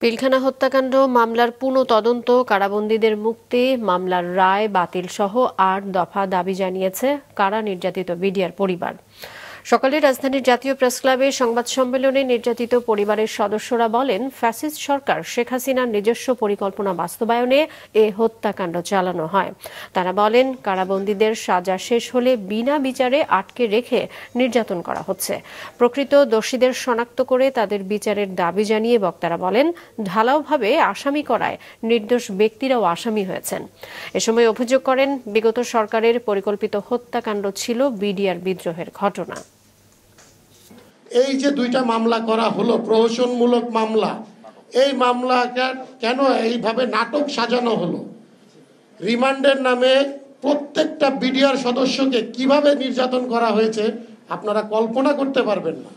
পিলখানা হত্যাকাণ্ড মামলার পুনঃ তদন্ত, কারাবন্দীদের মুক্তি, মামলার রায় বাতিল সহ ৮ দফা দাবি জানিয়েছে কারা নির্যাতিত বিডিআর পরিবার। সকালে রাজধানীর জাতীয় প্রেসক্লাবে সংবাদ সম্মেলনে নির্যাতিত পরিবারের সদস্যরা বলেন, ফ্যাসিস্ট সরকার শেখ হাসিনার নিজস্ব পরিকল্পনা বাস্তবায়নে এ হত্যাকাণ্ড চালানো হয়। তারা বলেন, কারাবন্দীদের সাজা শেষ হলে বিনা বিচারে আটকে রেখে নির্যাতন করা হচ্ছে। প্রকৃত দোষীদের শনাক্ত করে তাদের বিচারের দাবি জানিয়ে বক্তারা বলেন, ঢালাওভাবে আসামি করায় নির্দোষ ব্যক্তিরাও আসামি হয়েছেন। এ সময় অভিযোগ করেন, বিগত সরকারের পরিকল্পিত হত্যাকাণ্ড ছিল বিডিআর বিদ্রোহের ঘটনা। এই যে দুইটা মামলা করা হলো, প্রহসনমূলক মামলা, এই মামলা কেন এইভাবে নাটক সাজানো হলো? রিমান্ডের নামে প্রত্যেকটা বিডিআর সদস্যকে কিভাবে নির্যাতন করা হয়েছে আপনারা কল্পনা করতে পারবেন না।